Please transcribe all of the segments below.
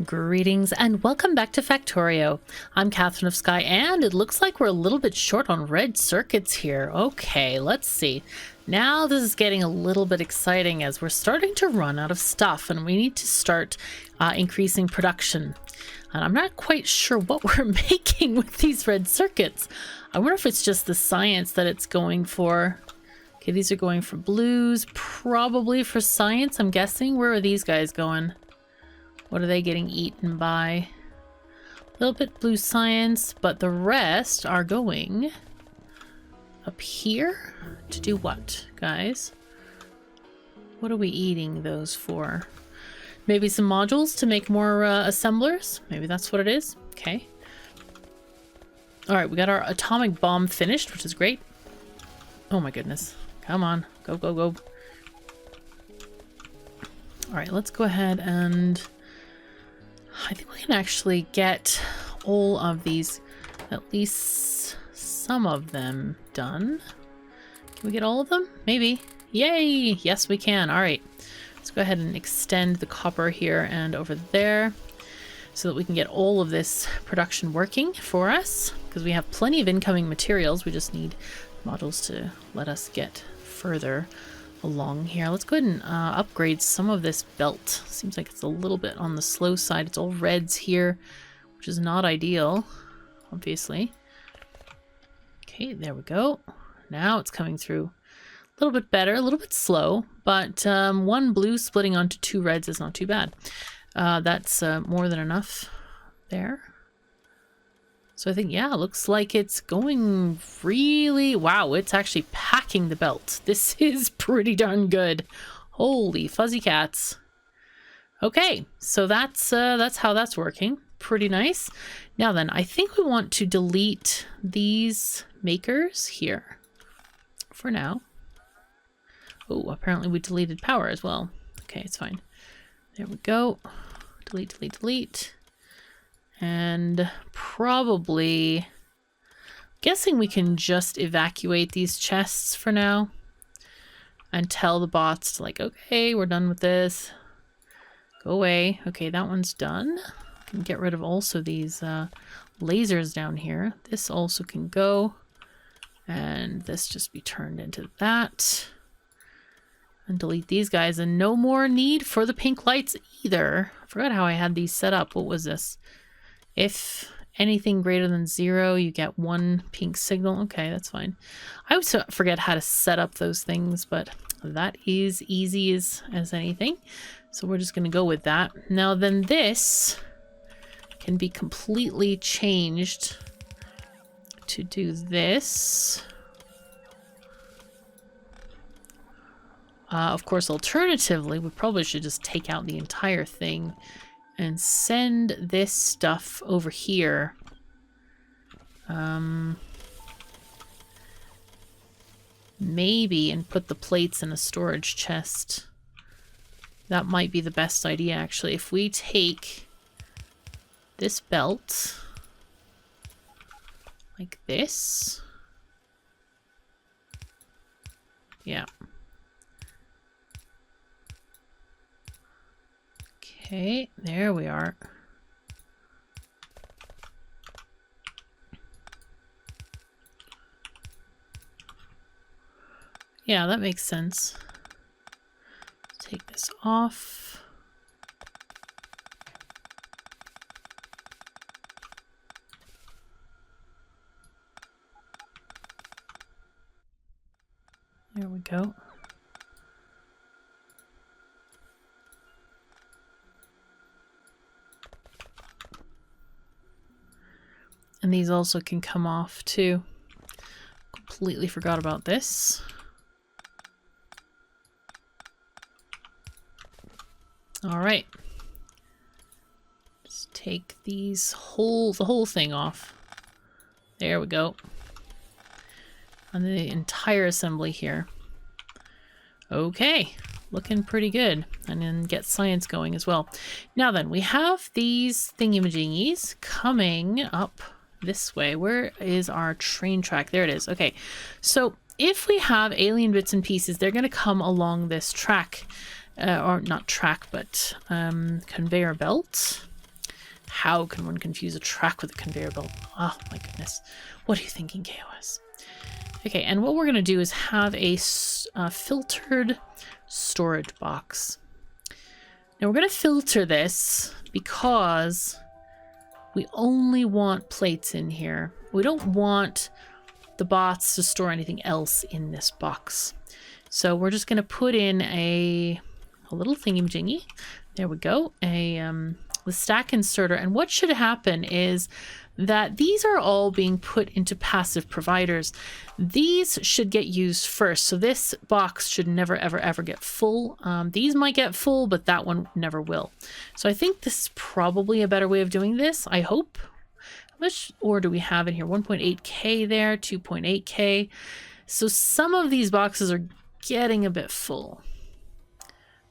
Greetings and welcome back to Factorio. I'm KatherineOfSky and it looks like we're a little bit short on red circuits here. Okay, let's see. Now this is getting a little bit exciting as we're starting to run out of stuff and we need to start increasing production. And I'm not quite sure what we're making with these red circuits. I wonder if it's just the science that it's going for. Okay, these are going for blues, probably for science, I'm guessing. Where are these guys going? What are they getting eaten by? A little bit blue science, but the rest are going up here to do what, guys? What are we eating those for? Maybe some modules to make more assemblers? Maybe that's what it is. Okay. All right, we got our atomic bomb finished, which is great. Oh my goodness. Come on. Go, go, go. All right, let's go ahead and... I think we can actually get all of these, at least some of them done. Can we get all of them? Maybe. Yay! Yes, we can. All right. Let's go ahead and extend the copper here and over there so that we can get all of this production working for us because we have plenty of incoming materials. We just need modules to let us get further along here. Let's go ahead and upgrade some of this belt. Seems like it's a little bit on the slow side. It's all reds here, which is not ideal, obviously. Okay, there we go. Now it's coming through a little bit better, a little bit slow, but one blue splitting onto two reds is not too bad. That's more than enough there. So I think, yeah, looks like it's going really... Wow, it's actually packing the belt. This is pretty darn good. Holy fuzzy cats. Okay, so that's how that's working. Pretty nice. Now then, I think we want to delete these makers here for now. Oh, apparently we deleted power as well. Okay, it's fine. There we go. Delete, delete, delete. And probably, guessing we can just evacuate these chests for now and tell the bots to like, okay, we're done with this. Go away. Okay, that one's done. Can get rid of also these lasers down here. This also can go. And this just be turned into that. And delete these guys. And no more need for the pink lights either. I forgot how I had these set up. What was this? If anything greater than 0, you get one pink signal. Okay, that's fine. I always forget how to set up those things, but that is easy as anything. So we're just going to go with that. Now then this can be completely changed to do this. Of course, alternatively, we probably should just take out the entire thing and send this stuff over here. Maybe, and put the plates in a storage chest. That might be the best idea, actually. If we take this belt like this. Yeah. Okay, there we are. Yeah, that makes sense. Take this off. There we go. And these also can come off too. Completely forgot about this. All right. Just take the whole thing off. There we go. And the entire assembly here. Okay. Looking pretty good. And then get science going as well. Now then, we have these thingy-majingies coming up this way. Where is our train track? There it is. Okay, so if we have alien bits and pieces, they're going to come along this track. Or not track, but conveyor belt. How can one confuse a track with a conveyor belt? Oh my goodness. What are you thinking, KoS? Okay, and what we're going to do is have a filtered storage box. Now we're going to filter this because we only want plates in here. We don't want the bots to store anything else in this box. So we're just going to put in a little thingy-majingy. There we go. The stack inserter. And what should happen is that these are all being put into passive providers. These should get used first. So this box should never, ever, ever get full. These might get full, but that one never will. So I think this is probably a better way of doing this. I hope. How much ore do we have in here? 1.8K there, 2.8K. So some of these boxes are getting a bit full.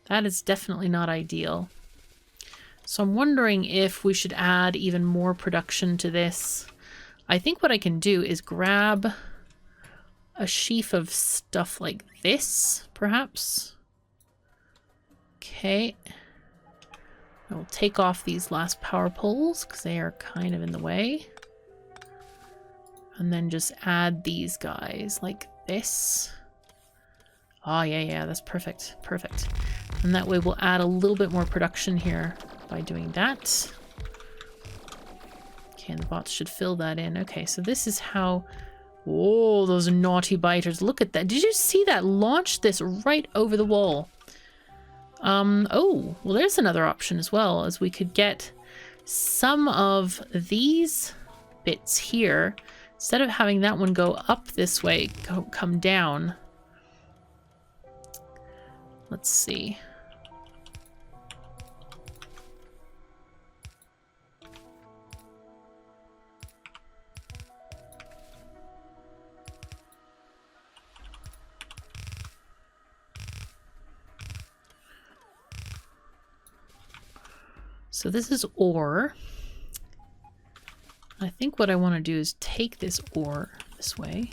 That is definitely not ideal. So I'm wondering if we should add even more production to this. I think what I can do is grab a sheaf of stuff like this, perhaps. Okay. I will take off these last power poles because they are kind of in the way. And then just add these guys like this. Oh, yeah, that's perfect. Perfect. And that way we'll add a little bit more production here by doing that. Okay, and the bots should fill that in. Okay, so this is how... Oh, those naughty biters. Look at that. Did you see that? Launch this right over the wall. Oh, well, there's another option as well, as we could get some of these bits here. Instead of having that one go up this way, come down. Let's see. So this is ore. I think what I want to do is take this ore this way.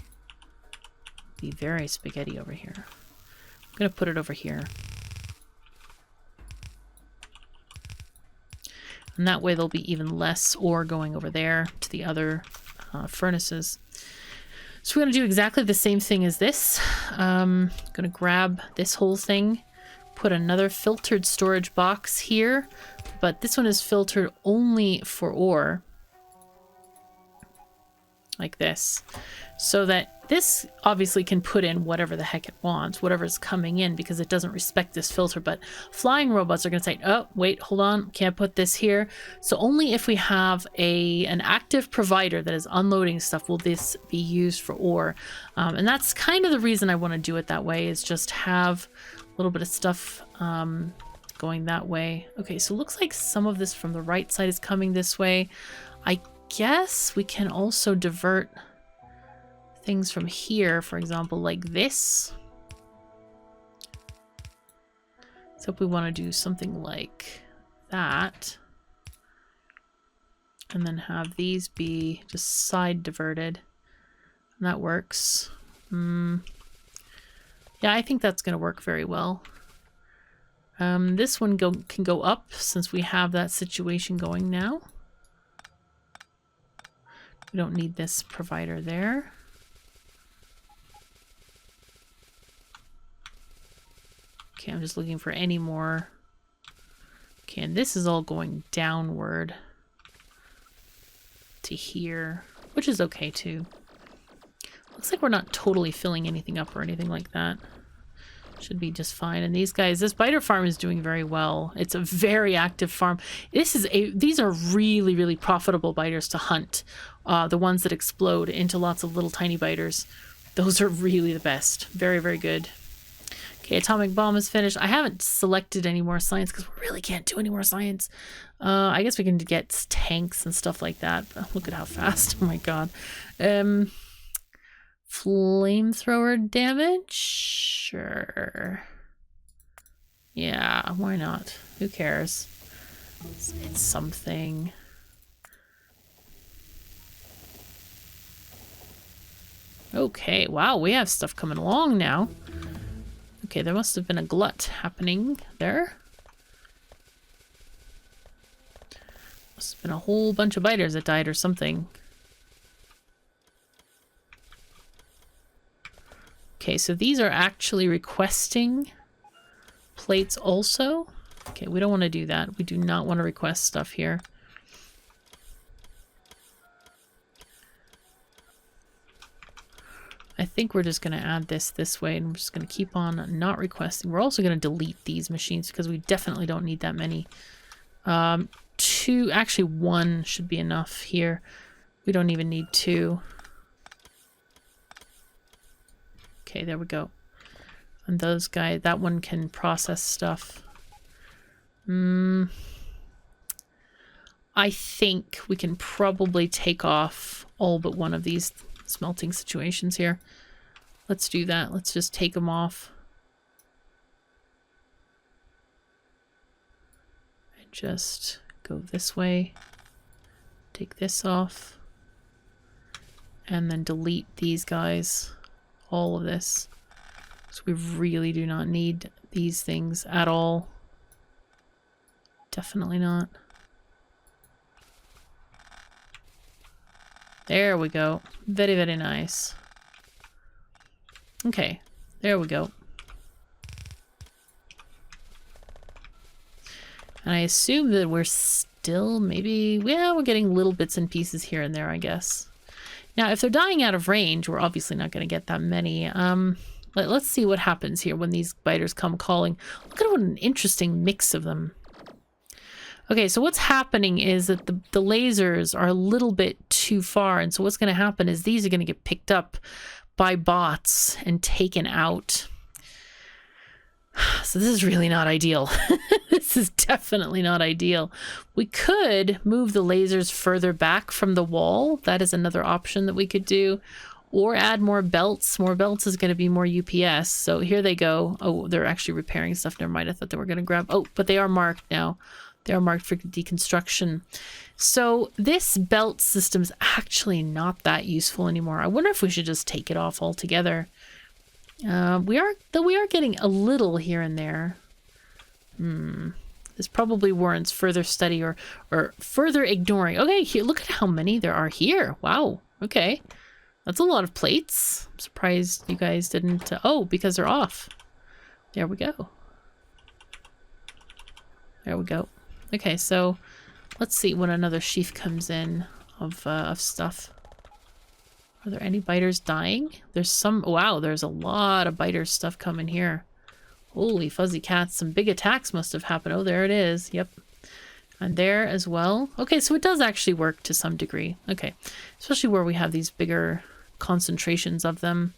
Be very spaghetti over here. I'm going to put it over here. And that way there'll be even less ore going over there to the other furnaces. So we're going to do exactly the same thing as this. I'm going to grab this whole thing, put another filtered storage box here, but this one is filtered only for ore. Like this. So that this obviously can put in whatever the heck it wants, whatever's coming in, because it doesn't respect this filter. But flying robots are going to say, oh, wait, hold on, can't put this here. So only if we have an active provider that is unloading stuff will this be used for ore. And that's kind of the reason I want to do it that way, is just have a little bit of stuff going that way. Okay, so it looks like some of this from the right side is coming this way. I guess we can also divert things from here, for example, like this. So if we want to do something like that, and then have these be just side diverted, and that works. Yeah, I think that's going to work very well. This one can go up since we have that situation going now. We don't need this provider there. Okay, I'm just looking for any more. Okay, and this is all going downward to here, which is okay too. Looks like we're not totally filling anything up or anything like that. Should be just fine. And these guys, this biter farm is doing very well. It's a very active farm. These are really, really profitable biters to hunt. The ones that explode into lots of little tiny biters. Those are really the best. Very, very good. Okay, atomic bomb is finished. I haven't selected any more science because we really can't do any more science. I guess we can get tanks and stuff like that. But look at how fast. Oh my god. Flamethrower damage? Sure. Yeah, why not? Who cares? It's something. Okay, wow, we have stuff coming along now. Okay, there must have been a glut happening there. Must have been a whole bunch of biters that died or something. Okay, so these are actually requesting plates also. Okay, we don't want to do that. We do not want to request stuff here. I think we're just going to add this way, and we're just going to keep on not requesting. We're also going to delete these machines because we definitely don't need that many. Two, actually one should be enough here. We don't even need two. Okay, there we go. And those guys, that one can process stuff. I think we can probably take off all but one of these smelting situations here. Let's do that. Let's just take them off. And just go this way. Take this off. And then delete these guys. All of this. So we really do not need these things at all. Definitely not. There we go. Very, very nice. Okay, there we go. And I assume that we're still maybe, yeah, we're getting little bits and pieces here and there, I guess. Now, if they're dying out of range, we're obviously not going to get that many. Let's see what happens here when these biters come calling. Look at what an interesting mix of them. Okay, so what's happening is that the lasers are a little bit too far, and so what's going to happen is these are going to get picked up by bots and taken out. So this is really not ideal. This is definitely not ideal. We could move the lasers further back from the wall. That is another option that we could do. Or add more belts. More belts is going to be more UPS. So here they go. Oh, they're actually repairing stuff. Never mind. I thought they were going to grab... Oh, but they are marked now. They are marked for deconstruction. So this belt system is actually not that useful anymore. I wonder if we should just take it off altogether. We are getting a little here and there. This probably warrants further study or further ignoring. Okay, here, look at how many there are here. Wow. Okay. That's a lot of plates. I'm surprised you guys didn't... oh, because they're off. There we go. There we go. Okay, so let's see when another sheaf comes in of stuff. Are there any biters dying? There's some... wow, there's a lot of biters stuff coming here. Holy fuzzy cats, some big attacks must have happened. Oh, there it is. Yep. And there as well. Okay, so it does actually work to some degree. Okay, especially where we have these bigger concentrations of them.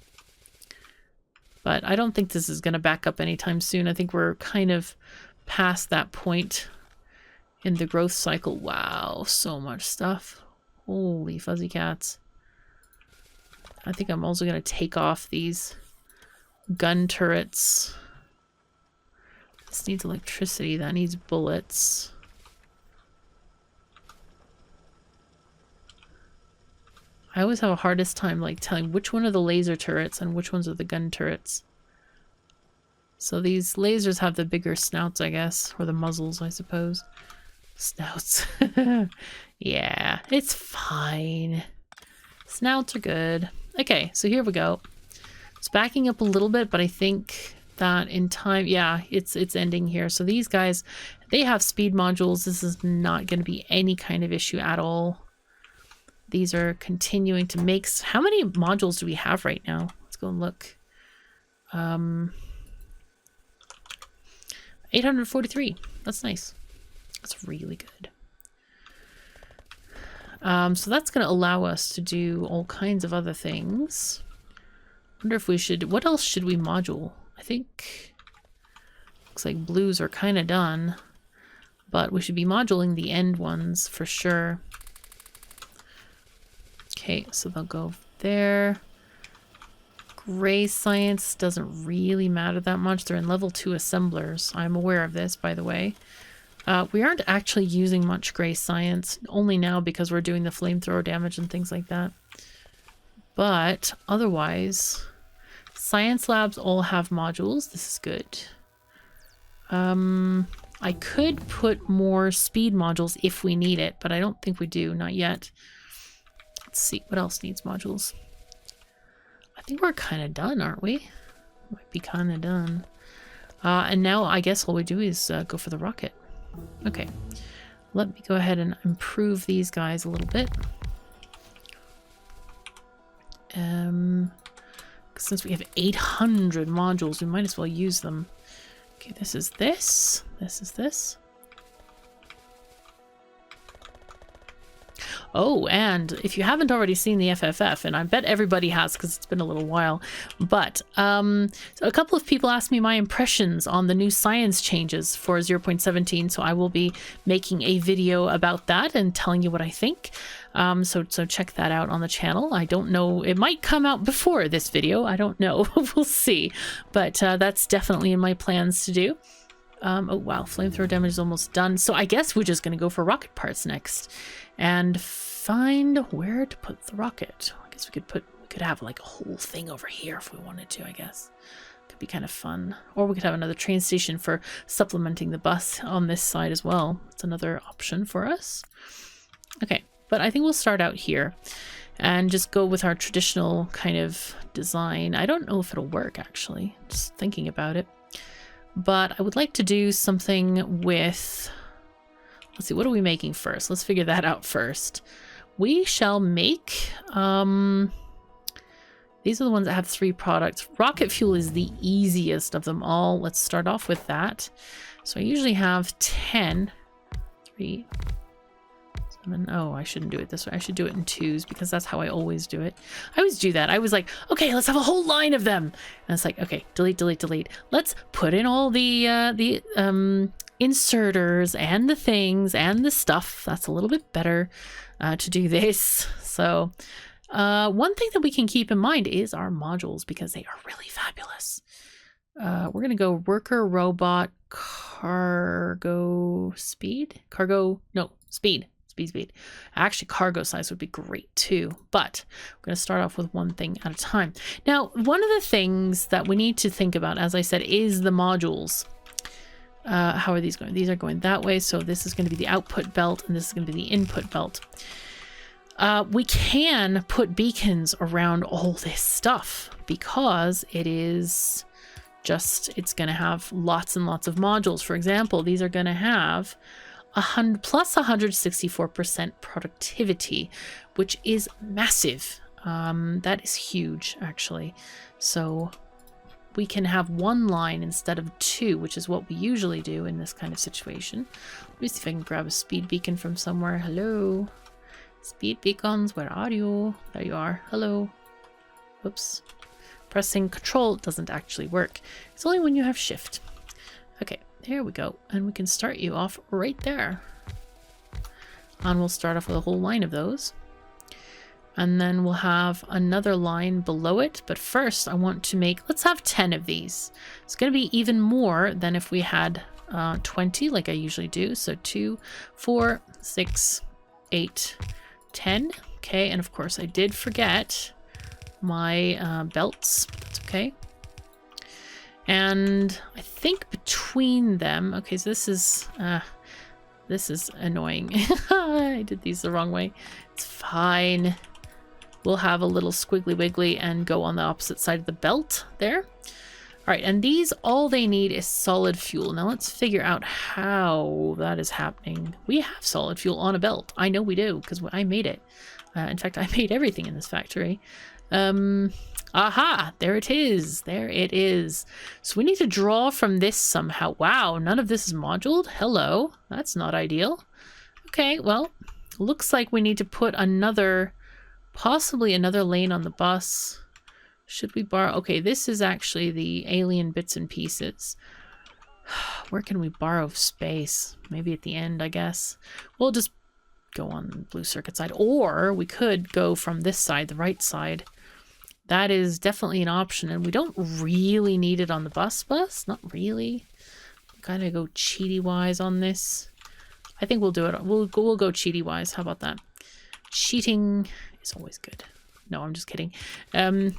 But I don't think this is going to back up anytime soon. I think we're kind of past that point in the growth cycle. Wow, so much stuff. Holy fuzzy cats. I think I'm also going to take off these gun turrets. This needs electricity. That needs bullets. I always have a hardest time like telling which one are the laser turrets and which ones are the gun turrets. So these lasers have the bigger snouts, I guess, or the muzzles, I suppose. Snouts. Yeah, it's fine. Snouts are good. Okay, so here we go. It's backing up a little bit, but I think that in time, yeah, it's ending here. So these guys, they have speed modules. This is not going to be any kind of issue at all. These are continuing to make... how many modules do we have right now? Let's go and look. 843. That's nice. That's really good. So that's going to allow us to do all kinds of other things. Wonder if we should... what else should we module? I think... looks like blues are kind of done. But we should be moduling the end ones for sure. Okay, so they'll go there. Gray science doesn't really matter that much. They're in level 2 assemblers. I'm aware of this, by the way. We aren't actually using much gray science, only now because we're doing the flamethrower damage and things like that. But otherwise, science labs all have modules. This is good. I could put more speed modules if we need it, but I don't think we do, not yet. Let's see, what else needs modules? I think we're kind of done, aren't we? Might be kind of done. And now I guess all we do is go for the rocket. Okay, let me go ahead and improve these guys a little bit. Since we have 800 modules, we might as well use them. Okay, this is this. This is this. Oh, and if you haven't already seen the FFF, and I bet everybody has because it's been a little while, but so a couple of people asked me my impressions on the new science changes for 0.17, so I will be making a video about that and telling you what I think. So check that out on the channel. I don't know, it might come out before this video, I don't know. We'll see, but that's definitely in my plans to do. Oh wow, flamethrower damage is almost done, so I guess we're just gonna go for rocket parts next and find where to put the rocket. I guess we could have like a whole thing over here if we wanted to, I guess. Could be kind of fun. Or we could have another train station for supplementing the bus on this side as well. It's another option for us. Okay, but I think we'll start out here and just go with our traditional kind of design. I don't know if it'll work actually, just thinking about it. But I would like to do something with, let's see, what are we making first? Let's figure that out first. We shall make, these are the ones that have 3 products. Rocket fuel is the easiest of them all. Let's start off with that. So I usually have 10, 3, 7, oh, I shouldn't do it this way. I should do it in 2s because that's how I always do it. I always do that. I was like, okay, let's have a whole line of them. And it's like, okay, delete, delete, delete. Let's put in all the inserters and the things and the stuff. That's a little bit better to do this. So one thing that we can keep in mind is our modules because they are really fabulous. We're going to go worker, robot, cargo, speed, cargo, no, speed. Speed. Actually, cargo size would be great too, but we're going to start off with one thing at a time. Now, one of the things that we need to think about, as I said, is the modules. How are these going? These are going that way, so this is going to be the output belt, and this is going to be the input belt. We can put beacons around all this stuff because it is just, it's going to have lots and lots of modules. For example, these are going to have plus 164% productivity, which is massive. That is huge, actually. So we can have 1 line instead of 2, which is what we usually do in this kind of situation. Let me see if I can grab a speed beacon from somewhere. Hello? Speed beacons, where are you? There you are. Hello. Whoops. Pressing Control doesn't actually work. It's only when you have Shift. Okay. There we go. And we can start you off right there. And we'll start off with a whole line of those. And then we'll have another line below it. But first I want to make, let's have 10 of these. It's going to be even more than if we had 20 like I usually do. So 2, 4, 6, 8, 10. Okay. And of course I did forget my belts. That's okay. And I think between them, okay, so this is annoying. I did these the wrong way. It's fine. We'll have a little squiggly wiggly and go on the opposite side of the belt there. All right, and these, all they need is solid fuel. Now let's figure out how that is happening. We have solid fuel on a belt. I know we do because I made it. In fact, I made everything in this factory. Aha, there it is. There it is. So we need to draw from this somehow. Wow, none of this is moduled. Hello, that's not ideal. Okay, well, looks like we need to put another, possibly another lane on the bus. Should we borrow? Okay, this is actually the alien bits and pieces. Where can we borrow space? Maybe at the end, I guess. We'll just go on the blue circuit side. Or we could go from this side, the right side. That is definitely an option, and we don't really need it on the bus. Not really. Kind of go cheaty-wise on this. I think we'll do it. We'll go cheaty-wise. How about that? Cheating is always good. No, I'm just kidding.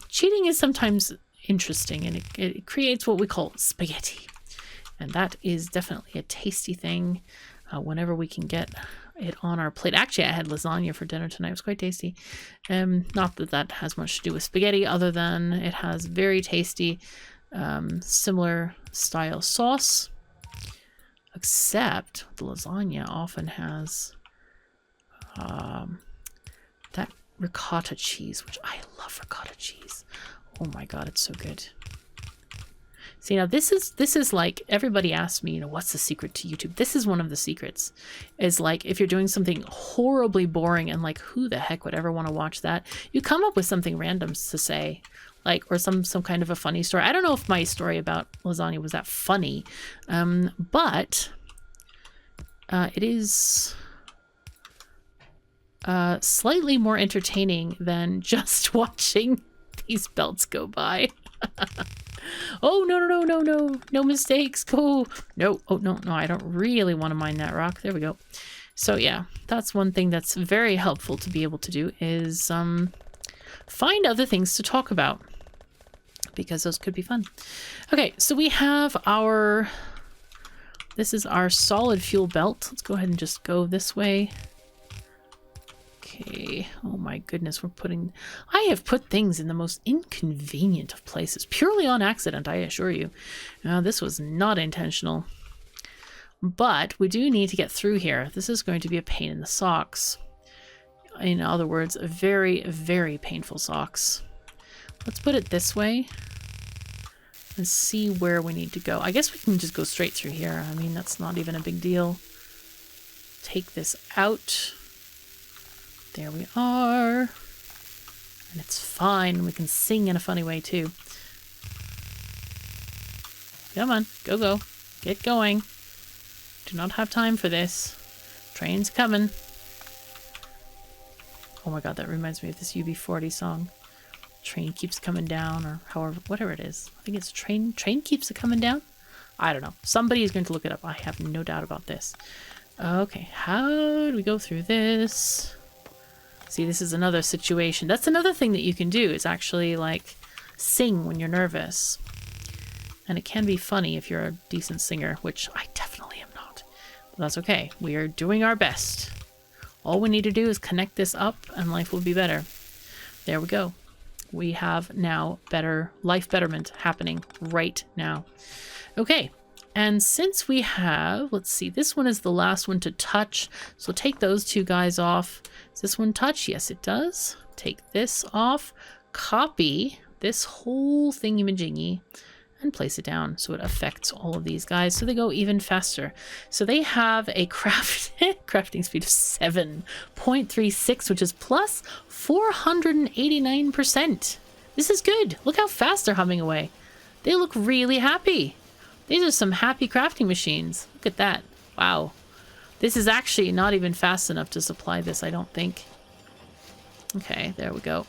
Cheating is sometimes interesting, and it creates what we call spaghetti. And that is definitely a tasty thing whenever we can get it on our plate. Actually, I had lasagna for dinner tonight. It was quite tasty. Not that that has much to do with spaghetti, other than it has very tasty, similar style sauce. Except the lasagna often has that ricotta cheese, which I love ricotta cheese. Oh my god, it's so good. See, now this is like, everybody asks me, you know, what's the secret to YouTube? This is one of the secrets. Is like, if you're doing something horribly boring and like, who the heck would ever want to watch that? You come up with something random to say, like, or some kind of a funny story. I don't know if my story about lasagna was that funny, but it is slightly more entertaining than just watching these belts go by. Oh, no mistakes. Go. No. Oh, no, I don't really want to mine that rock. There we go. So yeah, that's one thing that's very helpful to be able to do is find other things to talk about, because those could be fun. Okay, so we have our, this is our solid fuel belt. Let's go ahead and just go this way. Okay. Oh my goodness, I have put things in the most inconvenient of places, purely on accident, I assure you. Now, this was not intentional. But we do need to get through here. This is going to be a pain in the socks. In other words, a very, very painful socks. Let's put it this way and see where we need to go. I guess we can just go straight through here. I mean, that's not even a big deal. Take this out. There we are. And it's fine. We can sing in a funny way too. Come on, go. Get going. Do not have time for this. Train's coming. Oh my god, that reminds me of this UB40 song. Train keeps coming down, or however, whatever it is. I think it's train keeps it coming down? I don't know. Somebody is going to look it up. I have no doubt about this. Okay, how do we go through this? See, this is another situation. That's another thing that you can do, is actually, like, sing when you're nervous. And it can be funny if you're a decent singer, which I definitely am not. But that's okay. We are doing our best. All we need to do is connect this up and life will be better. There we go. We have now life betterment happening right now. Okay. And since we have, let's see, this one is the last one to touch. So take those two guys off. Does this one touch? Yes, it does. Take this off. Copy this whole thingy-majingy and place it down so it affects all of these guys so they go even faster. So they have a crafting speed of 7.36, which is plus 489%. This is good. Look how fast they're humming away. They look really happy. These are some happy crafting machines. Look at that. Wow. This is actually not even fast enough to supply this, I don't think. Okay, there we go.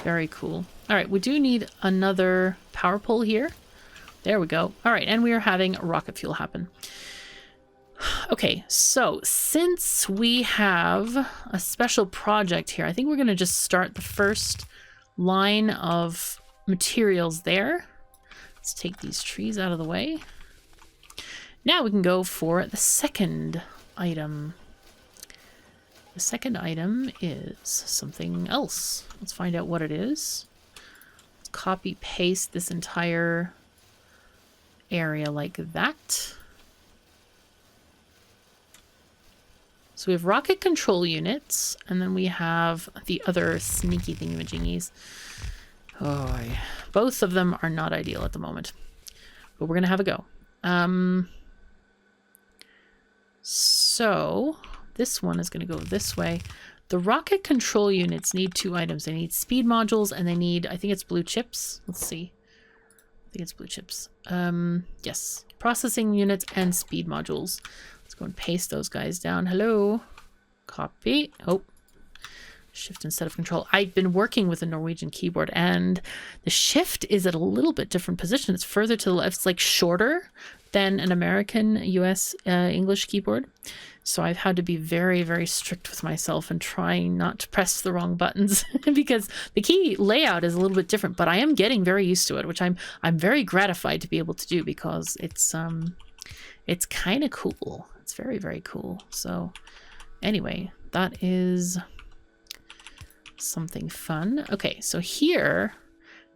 Very cool. All right, we do need another power pole here. There we go. All right, and we are having rocket fuel happen. Okay, so since we have a special project here, I think we're going to just start the first line of materials there. Let's take these trees out of the way. Now we can go for the second item. The second item is something else. Let's find out what it is. Let's copy paste this entire area like that. So we have rocket control units, and then we have the other sneaky thingamajingies. Oh, yeah. Both of them are not ideal at the moment, but we're gonna have a go. So this one is gonna go this way. The rocket control units need two items. They need speed modules, and they need, I think it's blue chips. Let's see. I think it's blue chips. Yes. Processing units and speed modules. Let's go and paste those guys down. Hello. Copy. Oh. Shift instead of control. I've been working with a Norwegian keyboard, and the shift is at a little bit different position. It's further to the left. It's like shorter than an American US English keyboard. So I've had to be very, very strict with myself and trying not to press the wrong buttons because the key layout is a little bit different, but I am getting very used to it, which I'm very gratified to be able to do because it's kind of cool. It's very, very cool. So anyway, that is something fun. Okay, so here,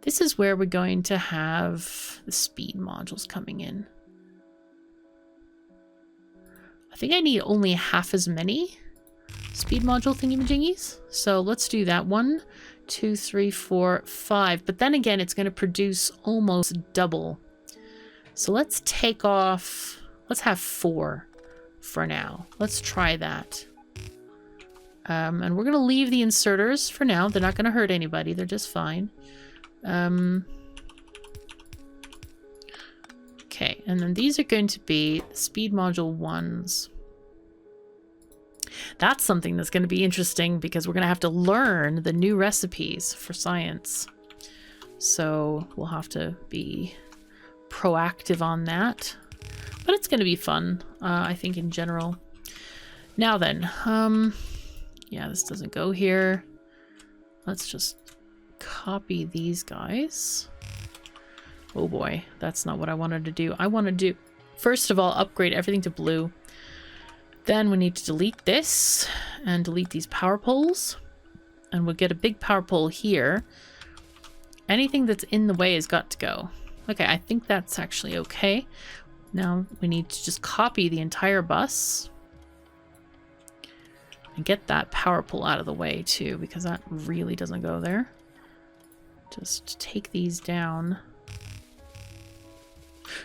this is where we're going to have the speed modules coming in. I think I need only half as many speed module thingy-majingies. So let's do that. 1, 2, 3, 4, 5. But then again, it's going to produce almost double. So let's take off, let's have 4 for now. Let's try that. And we're going to leave the inserters for now. They're not going to hurt anybody. They're just fine. Okay, and then these are going to be speed module 1s. That's something that's going to be interesting because we're going to have to learn the new recipes for science. So we'll have to be proactive on that. But it's going to be fun, I think, in general. Now then, yeah, this doesn't go here. Let's just copy these guys. Oh boy, that's not what I wanted to do. I want to do, first of all, upgrade everything to blue. Then we need to delete this and delete these power poles. And we'll get a big power pole here. Anything that's in the way has got to go. Okay, I think that's actually okay. Now we need to just copy the entire bus. And get that power pole out of the way too, because that really doesn't go there. Just take these down.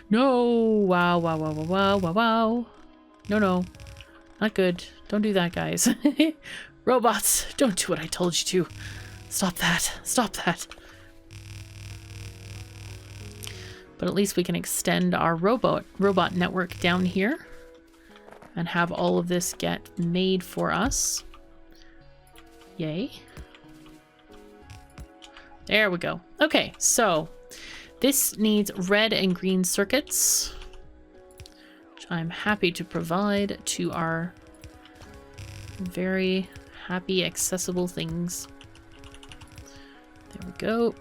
No! Wow, wow, wow, wow, wow, wow, wow. No, no. Not good. Don't do that, guys. Robots, don't do what I told you to. Stop that. Stop that. But at least we can extend our robot network down here and have all of this get made for us. Yay. There we go. Okay, so this needs red and green circuits, which I'm happy to provide to our very happy, accessible things. There we go.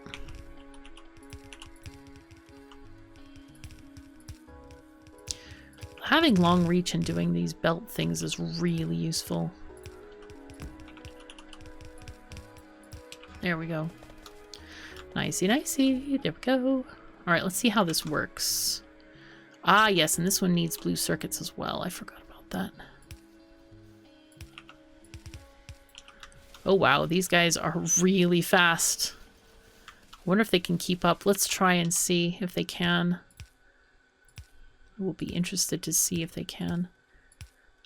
Having long reach and doing these belt things is really useful. There we go. Nicey, nicey. There we go. All right, let's see how this works. Ah, yes, and this one needs blue circuits as well. I forgot about that. Oh, wow, these guys are really fast. I wonder if they can keep up. Let's try and see if they can. We'll be interested to see if they can.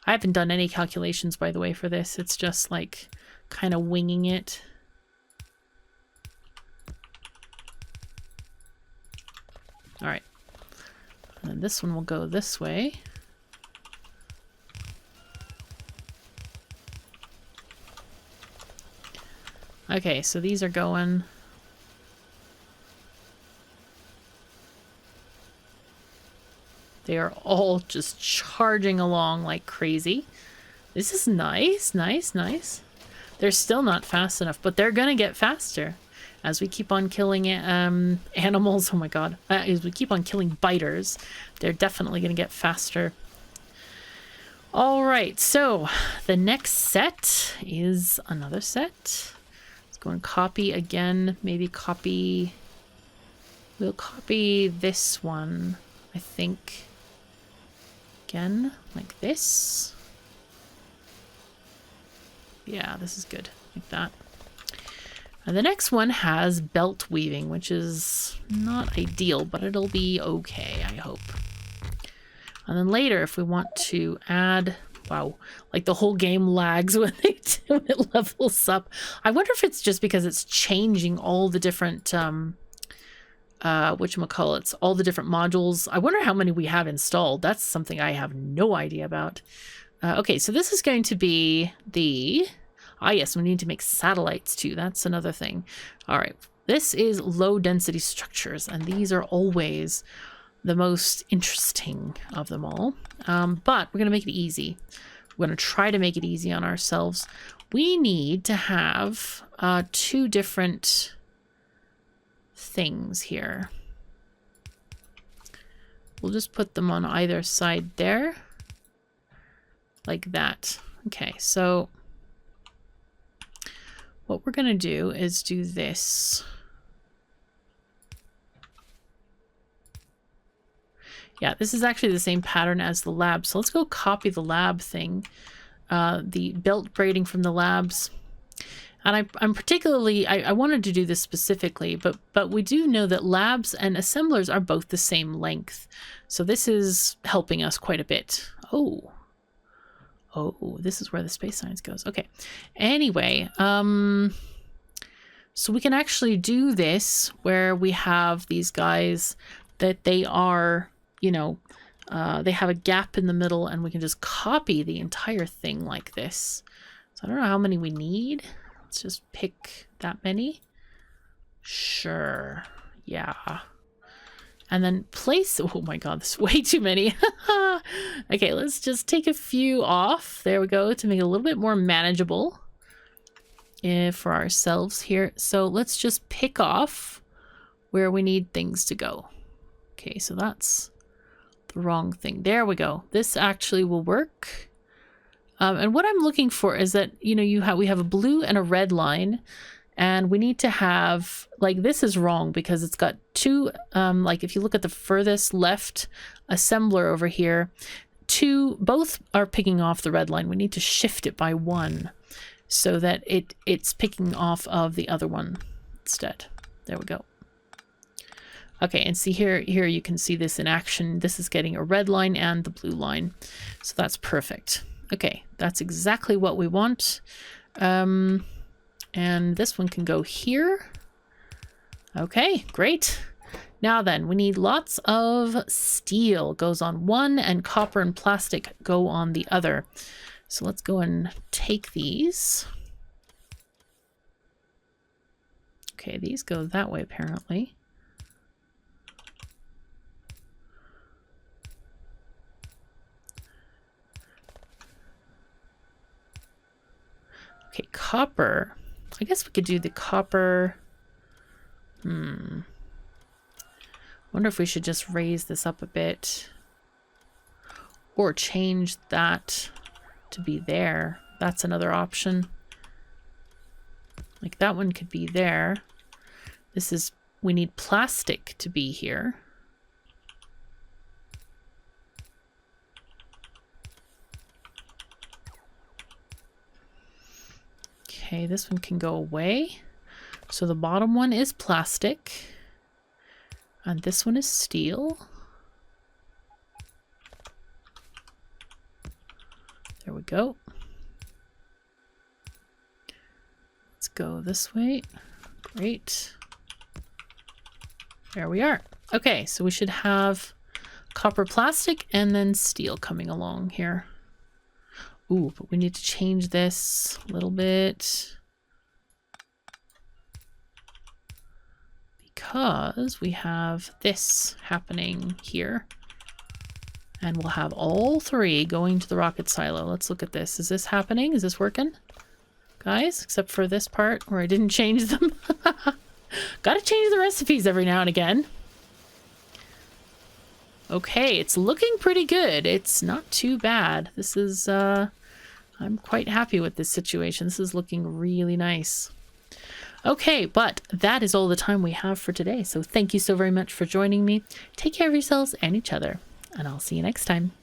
I haven't done any calculations, by the way, for this. It's just like kind of winging it. All right. And then this one will go this way. Okay, so these are going. They are all just charging along like crazy. This is nice, nice, nice. They're still not fast enough, but they're gonna get faster as we keep on killing animals. Oh my god. As we keep on killing biters, they're definitely gonna get faster. All right, so the next set is another set. Let's go and copy again. Maybe copy. We'll copy this one, I think. Again, like this. Yeah, this is good, like that. And the next one has belt weaving, which is not ideal, but it'll be okay, I hope. And then later, if we want to add, wow, like the whole game lags when it levels up. I wonder if it's just because it's changing all the different whatchamacallits, all the different modules. I wonder how many we have installed. That's something I have no idea about. Okay, so this is going to be the Ah, yes, we need to make satellites too. That's another thing. All right. This is low density structures, and these are always the most interesting of them all. But we're going to make it easy. We're going to try to make it easy on ourselves. We need to have 2 different things here. We'll just put them on either side there. Like that. Okay, so what we're going to do is do this. Yeah, this is actually the same pattern as the lab. So let's go copy the lab thing. The belt braiding from the labs. And I'm particularly, I wanted to do this specifically, but we do know that labs and assemblers are both the same length. So this is helping us quite a bit. Oh, this is where the space science goes. Okay. Anyway, so we can actually do this where we have these guys that they are, you know, they have a gap in the middle, and we can just copy the entire thing like this. So I don't know how many we need. Let's just pick that many. Sure. Yeah. And then place... Oh my god, there's way too many. Okay, let's just take a few off. There we go, to make it a little bit more manageable for ourselves here. So let's just pick off where we need things to go. Okay, so that's the wrong thing. There we go. This actually will work. And what I'm looking for is that, you know, we have a blue and a red line, and we need to have, like, this is wrong because it's got 2, like if you look at the furthest left assembler over here, 2, both are picking off the red line. We need to shift it by 1 so that it's picking off of the other one instead. There we go. Okay, and see here you can see this in action. This is getting a red line and the blue line. So that's perfect. Okay, that's exactly what we want. And this one can go here. Okay, great. Now then, we need lots of steel. Goes on one, and copper and plastic go on the other. So let's go and take these. Okay, these go that way apparently. Okay, copper. I guess we could do the copper. Wonder if we should just raise this up a bit. Or change that to be there. That's another option. Like that one could be there. This is, we need plastic to be here. Okay, this one can go away. So the bottom one is plastic. And this one is steel. There we go. Let's go this way. Great. There we are. Okay, so we should have copper, plastic, and then steel coming along here. Ooh, but we need to change this a little bit. Because we have this happening here. And we'll have all 3 going to the rocket silo. Let's look at this. Is this happening? Is this working? Guys, except for this part where I didn't change them. Gotta change the recipes every now and again. Okay, it's looking pretty good. It's not too bad. This is, I'm quite happy with this situation. This is looking really nice. Okay, but that is all the time we have for today. So thank you so very much for joining me. Take care of yourselves and each other, and I'll see you next time.